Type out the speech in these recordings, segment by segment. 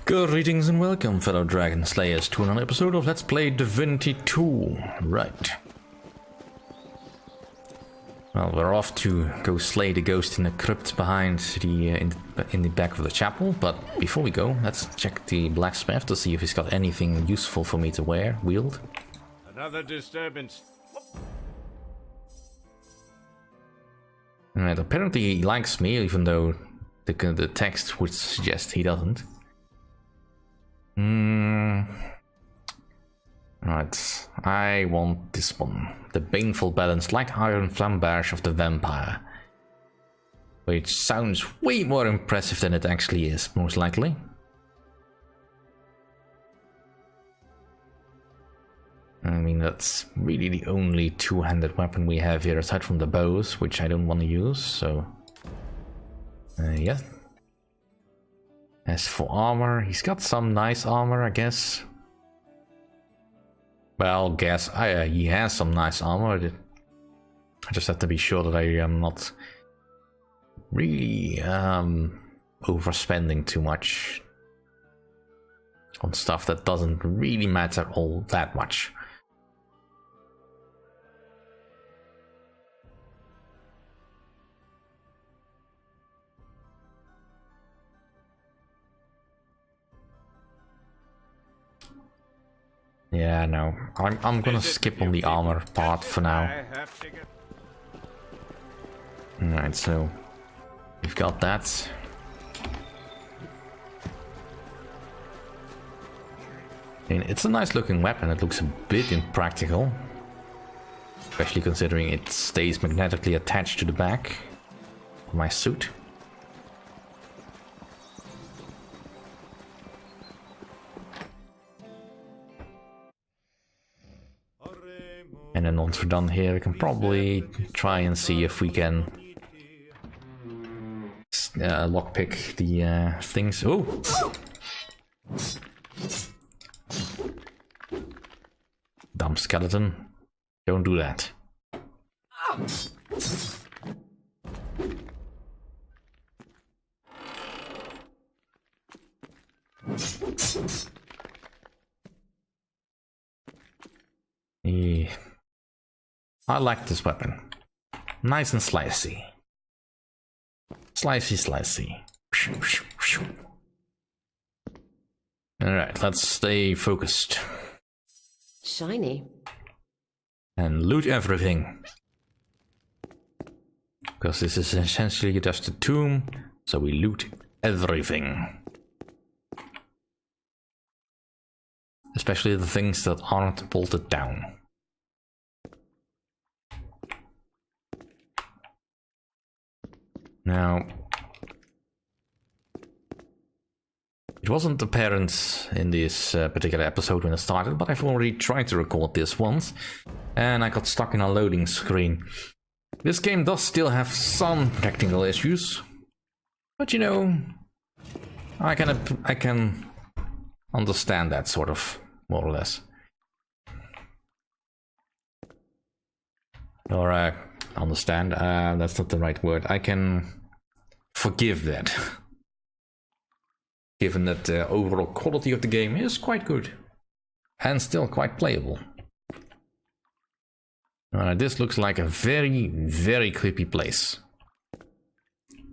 Greetings and welcome, fellow Dragon Slayers, to another episode of Let's Play Divinity 2. Right. Well, we're off to go slay the ghost in the crypt behind the in the back of the chapel. But before we go, let's check the blacksmith to see if he's got anything useful for me to wield. Another disturbance. Right, apparently he likes me, even though the text would suggest he doesn't. Right, I want this one. The baneful balanced light iron flamberge of the vampire. Which sounds way more impressive than it actually is, most likely. I mean, that's really the only two-handed weapon we have here, aside from the bows, which I don't want to use, so... yeah. As for armor, he's got some nice armor, I guess. Well, he has some nice armor. I just have to be sure that I am not really overspending too much on stuff that doesn't really matter all that much. Yeah, no. I'm gonna skip on the armor part for now. Alright, so we've got that. I mean, it's a nice looking weapon. It looks a bit impractical, especially considering it stays magnetically attached to the back of my suit. And then once we're done here, we can probably try and see if we can lockpick the things. Oh! Dumb skeleton. Don't do that. I like this weapon. Nice and slicey. Slicey. Alright, let's stay focused. Shiny. And loot everything. Because this is essentially just a tomb, so we loot everything. Especially the things that aren't bolted down. Now, it wasn't apparent in this particular episode when it started, but I've already tried to record this once, and I got stuck in a loading screen. This game does still have some technical issues, but you know, I can understand that sort of, more or less. Or understand, that's not the right word. I can forgive that. Given that the overall quality of the game is quite good. And still quite playable. This looks like a very, very creepy place.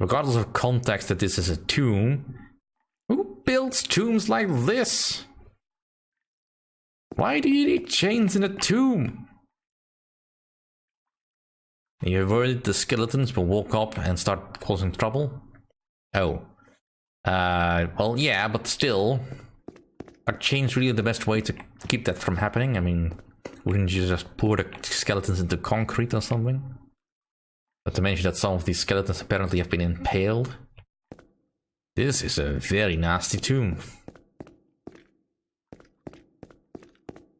Regardless of context that this is a tomb. Who builds tombs like this? Why do you need chains in a tomb? You avoided the skeletons will walk up and start causing trouble? Oh. Well, yeah, but still. Are chains really the best way to keep that from happening? I mean, wouldn't you just pour the skeletons into concrete or something? Not to mention that some of these skeletons apparently have been impaled. This is a very nasty tomb.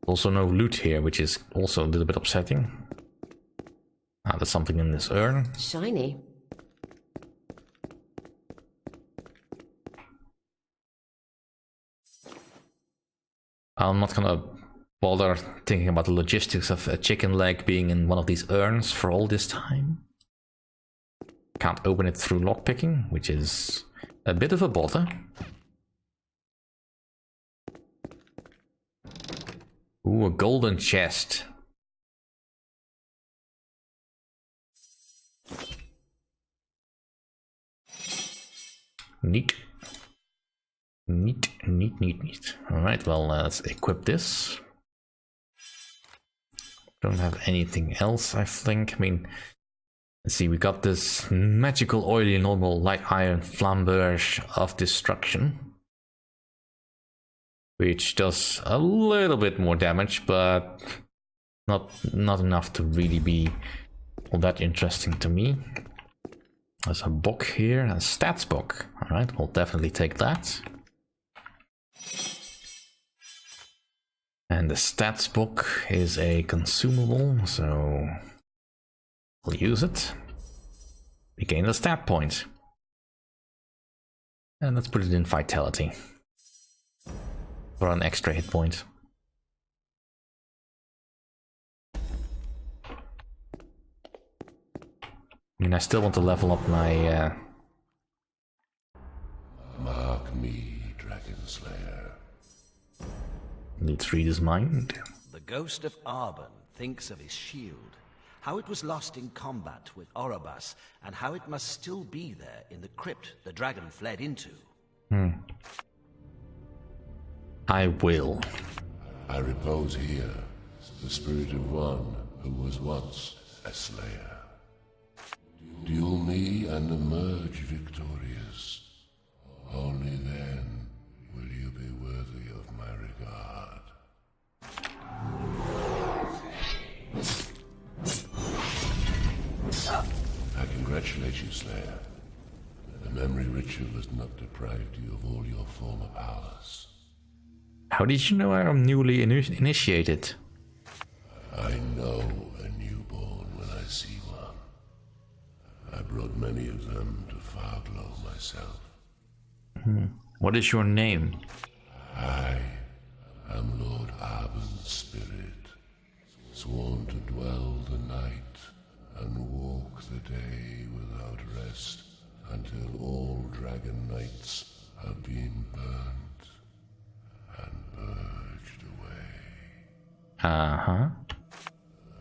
Also no loot here, which is also a little bit upsetting. Ah, there's something in this urn. Shiny. I'm not gonna bother thinking about the logistics of a chicken leg being in one of these urns for all this time. Can't open it through lockpicking, which is a bit of a bother. Ooh, a golden chest. Neat. Neat, neat, neat, neat. Alright, well, let's equip this. Don't have anything else, I think. I mean, let's see, we got this magical oily normal light iron flamberge of destruction, which does a little bit more damage, but not enough to really be all that interesting to me. There's a book here, a stats book. Alright, we'll definitely take that. And the stats book is a consumable, so we'll use it. We gain a stat point. And let's put it in vitality. For an extra hit point. I mean, I still want to level up my... Mark me, Dragon Slayer. Let's read his mind. The ghost of Arban thinks of his shield, how it was lost in combat with Orobas, and how it must still be there in the crypt the dragon fled into. I will. I repose here, the spirit of one who was once a slayer. Duel me and emerge victorious. Only then will you be worthy of my regard. I congratulate you, Slayer. The memory ritual has not deprived you of all your former powers. How did you know I am newly initiated? I know a newborn when I see one. I brought many of them to Farglow myself. What is your name? I am Lord Arban's spirit, sworn to dwell the night and walk the day without rest until all dragon knights have been burnt and purged away. Uh-huh.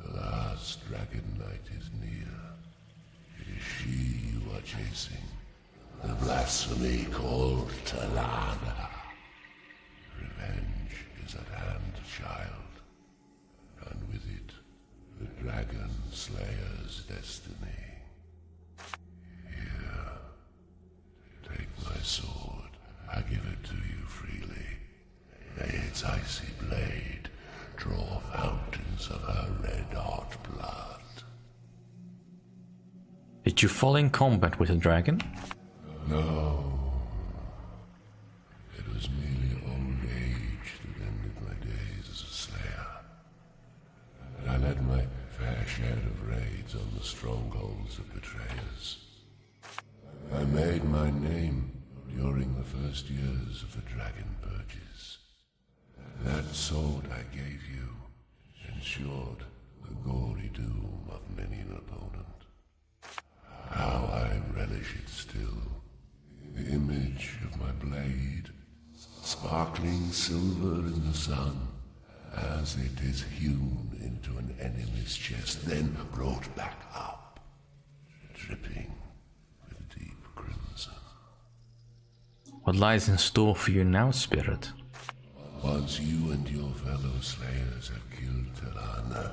The last dragon knight is near. It is she you are chasing. The blasphemy called Talana. Revenge is at hand, child. And with it, the Dragon Slayer's destiny. Here, take my sword. I give it to you freely. May its icy blade draw fountains of her red-hot blood. Did you fall in combat with a dragon? No. It was merely old age that ended my days as a slayer. I led my fair share of raids on the strongholds of betrayers. I made my name during the first years of the dragon purges. That sword I gave you ensured the gory doom of many an opponent. How I relish it still. The image of my blade, sparkling silver in the sun, as it is hewn into an enemy's chest, then brought back up, dripping with deep crimson. What lies in store for you now, Spirit? Once you and your fellow slayers have killed Talana,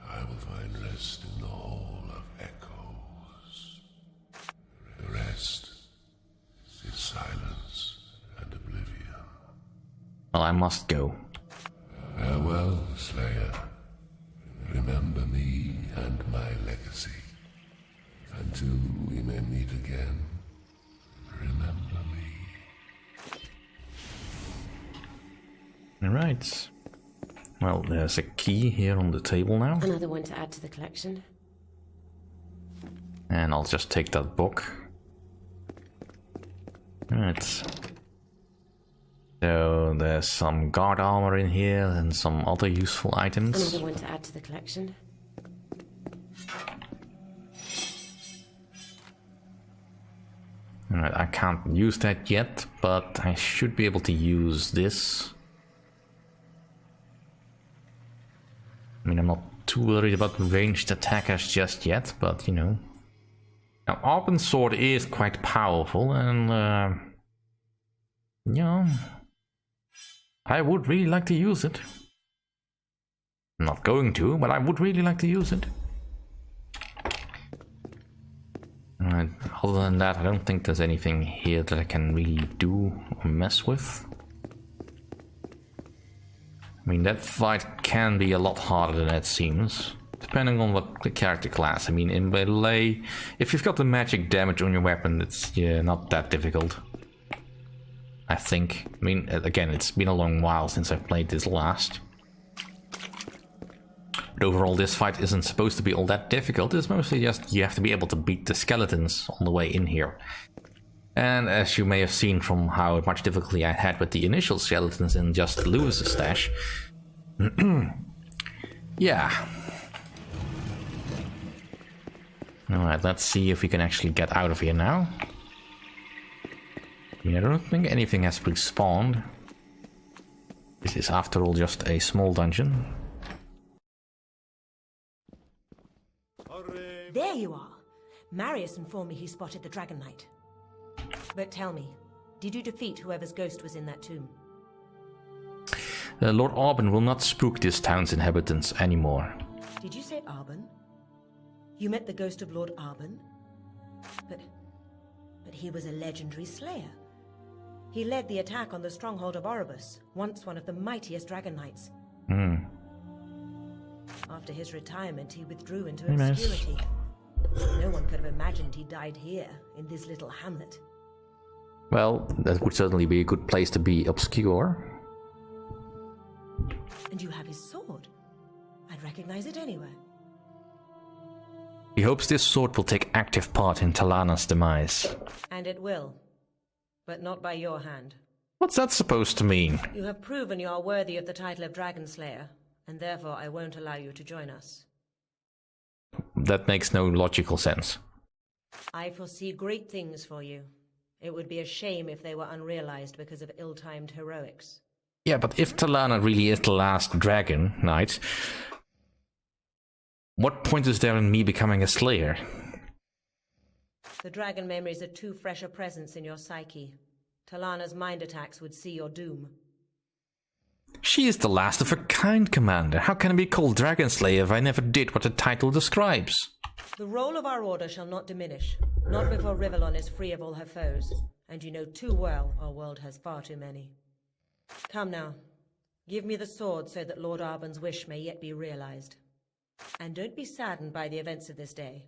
I will find rest in the Hall of Echoes. The rest is silence and oblivion. Well, I must go. Farewell, Slayer. Remember me and my legacy. Until we may meet again, remember me. Alright. Well, there's a key here on the table now. Another one to add to the collection. And I'll just take that book. Alright. So there's some guard armor in here and some other useful items. Another one to add to the collection. Alright, I can't use that yet, but I should be able to use this. I mean, I'm not too worried about ranged attackers just yet, but you know. Now, Arben's sword is quite powerful, and you know, I would really like to use it. I'm not going to, but I would really like to use it. Other than that, I don't think there's anything here that I can really do or mess with. I mean, that fight can be a lot harder than it seems, depending on what the character class. I mean, in melee, if you've got the magic damage on your weapon, it's not that difficult. I think. I mean, again, it's been a long while since I've played this last. But overall, this fight isn't supposed to be all that difficult. It's mostly just you have to be able to beat the skeletons on the way in here. And as you may have seen from how much difficulty I had with the initial skeletons in just Lewis's stash. Yeah. Alright, let's see if we can actually get out of here now. I mean, I don't think anything has respawned. This is after all just a small dungeon. There you are. Marius informed me he spotted the Dragon Knight. But tell me, did you defeat whoever's ghost was in that tomb? Lord Arben will not spook this town's inhabitants anymore. Did you say Arben? You met the ghost of Lord Arben? But he was a legendary slayer. He led the attack on the stronghold of Oribus, once one of the mightiest Dragon Knights. After his retirement, he withdrew into obscurity. No one could have imagined he died here, in this little hamlet. Well, that would certainly be a good place to be obscure. And you have his sword. I'd recognize it anywhere. He hopes this sword will take active part in Talana's demise. And it will. But not by your hand. What's that supposed to mean? You have proven you are worthy of the title of Dragon Slayer, and therefore I won't allow you to join us. That makes no logical sense. I foresee great things for you. It would be a shame if they were unrealized because of ill-timed heroics. Yeah, but if Talana really is the last Dragon Knight, what point is there in me becoming a Slayer? The dragon memories are too fresh a presence in your psyche. Talana's mind attacks would see your doom. She is the last of her kind, Commander. How can I be called Dragon Slayer if I never did what the title describes? The role of our order shall not diminish, not before Rivellon is free of all her foes, and you know too well our world has far too many. Come now, give me the sword so that Lord Arben's wish may yet be realized. And don't be saddened by the events of this day.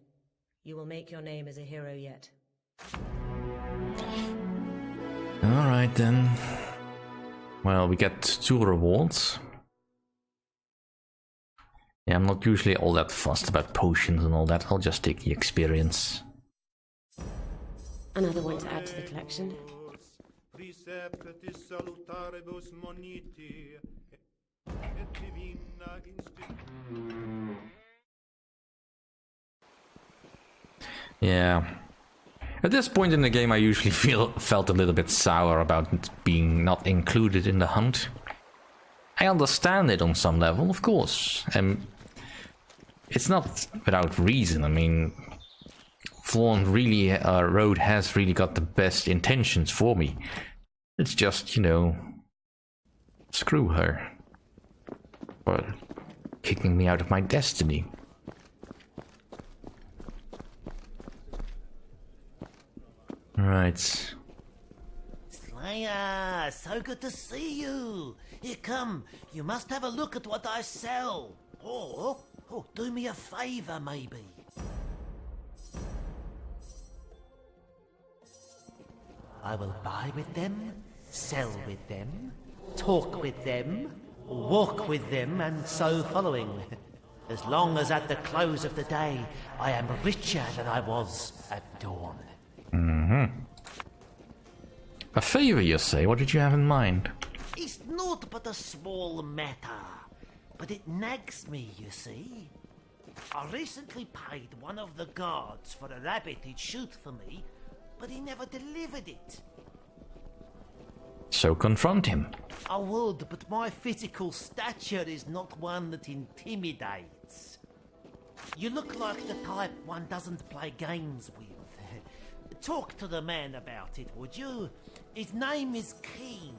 You will make your name as a hero yet. Alright then. Well, we get 2 rewards. Yeah, I'm not usually all that fussed about potions and all that. I'll just take the experience. Another one to add to the collection. Yeah. At this point in the game, I usually felt a little bit sour about it being not included in the hunt. I understand it on some level, of course. It's not without reason. I mean, Thorn really, Road has really got the best intentions for me. It's just, you know, screw her for kicking me out of my destiny. Right. Slayer, so good to see you. Here, come. You must have a look at what I sell. Or, do me a favor, maybe. I will buy with them, sell with them, talk with them, walk with them, and so following. As long as at the close of the day, I am richer than I was at dawn. A favor, you say? What did you have in mind? It's naught but a small matter, but it nags me, you see. I recently paid one of the guards for a rabbit he'd shoot for me, but he never delivered it. So confront him. I would, but my physical stature is not one that intimidates. You look like the type one doesn't play games with. Talk to the man about it, would you? His name is Keen.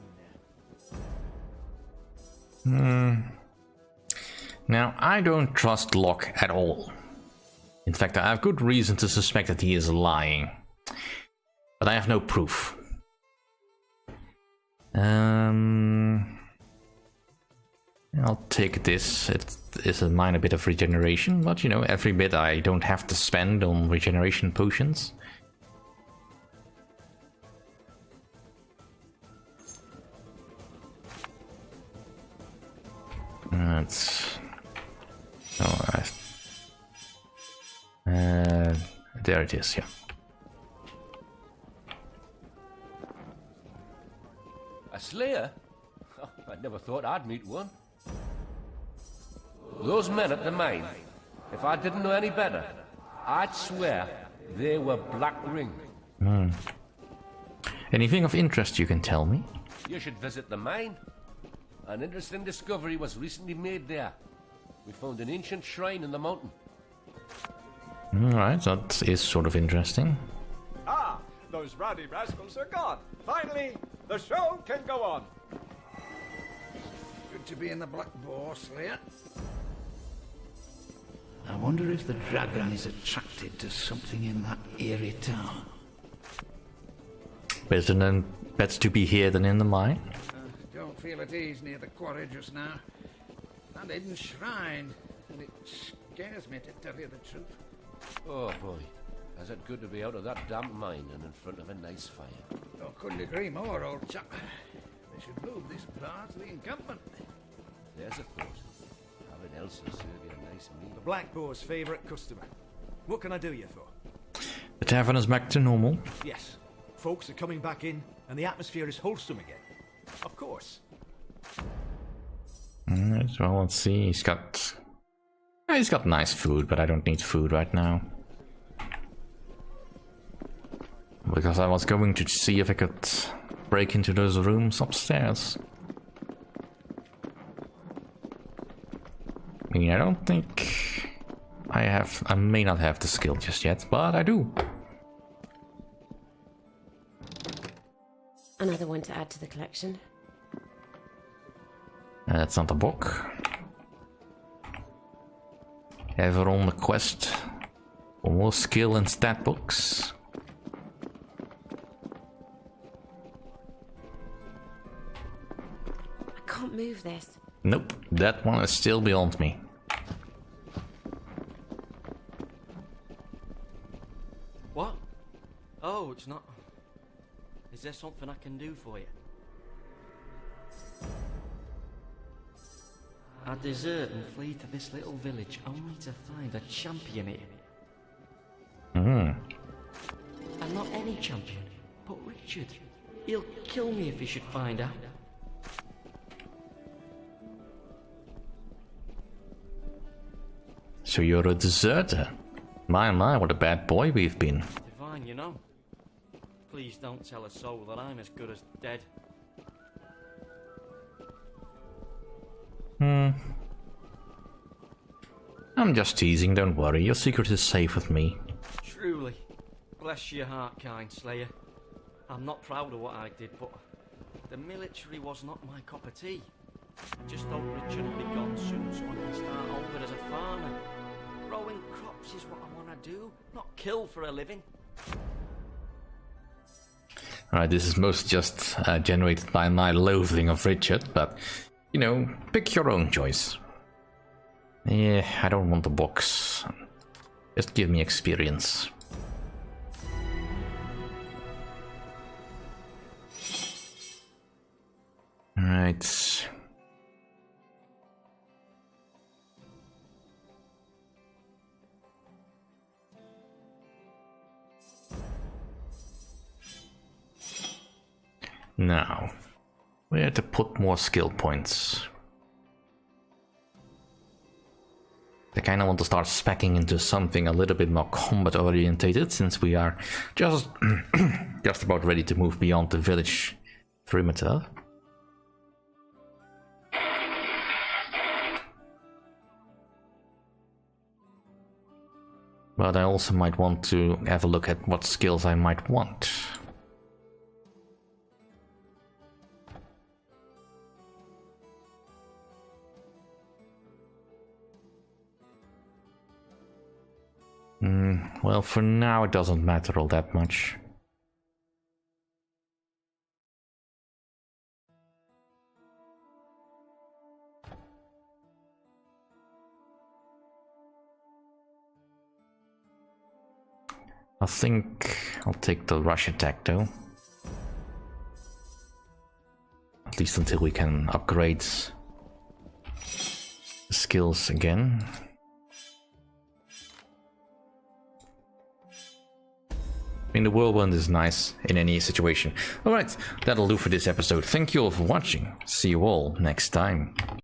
Now, I don't trust Locke at all. In fact, I have good reason to suspect that he is lying. But I have no proof. I'll take this. It is a minor bit of regeneration, but you know, every bit I don't have to spend on regeneration potions. That's... Alright. There it is, yeah. A slayer? Oh, I never thought I'd meet one. Those men at the mine, if I didn't know any better, I'd swear they were Black Ring. Anything of interest you can tell me? You should visit the mine. An interesting discovery was recently made there. We found an ancient shrine in the mountain. Alright, that is sort of interesting. Ah, those rowdy rascals are gone. Finally, the show can go on. Good to be in the Black Boar, Slayer. I wonder if the dragon is attracted to something in that eerie town. Better to be here than in the mine. Don't feel at ease near the quarry just now. That hidden shrine, and it scares me to tell you the truth. Oh boy, is it good to be out of that damp mine and in front of a nice fire. Oh, couldn't agree more, old chap. They should move this bar to the encampment. There's a thought. Having Elsa serve you a nice meal. The Black Boar's favourite customer. What can I do you for? The tavern is back to normal. Yes. Folks are coming back in, and the atmosphere is wholesome again. Of course. Alright, well, let's see. He's got nice food, but I don't need food right now. Because I was going to see if I could break into those rooms upstairs. I mean, I don't think I may not have the skill just yet, but I do. Another one to add to the collection. That's not a book. Ever on the quest for more skill and stat books. I can't move this. Nope, that one is still beyond me. What? Oh, it's not... Is there something I can do for you? I desert and flee to this little village only to find a champion here. And not any champion, but Richard. He'll kill me if he should find out. So you're a deserter? My, what a bad boy we've been. Divine, you know. Please don't tell a soul that I'm as good as dead. I'm just teasing, don't worry. Your secret is safe with me. Truly. Bless your heart, kind Slayer. I'm not proud of what I did, but the military was not my cup of tea. I just hope Richard will be gone soon so I can start over as a farmer. Growing crops is what I want to do, not kill for a living. Alright, this is mostly just generated by my loathing of Richard, but, you know, pick your own choice. Yeah, I don't want the box. Just give me experience. Alright. Now, where to put more skill points? I kind of want to start speccing into something a little bit more combat orientated, since we are just just about ready to move beyond the village perimeter. But I also might want to have a look at what skills I might want. Well, for now it doesn't matter all that much. I think I'll take the rush attack though. At least until we can upgrade the skills again. I mean, the whirlwind is nice in any situation. Alright, that'll do for this episode. Thank you all for watching. See you all next time.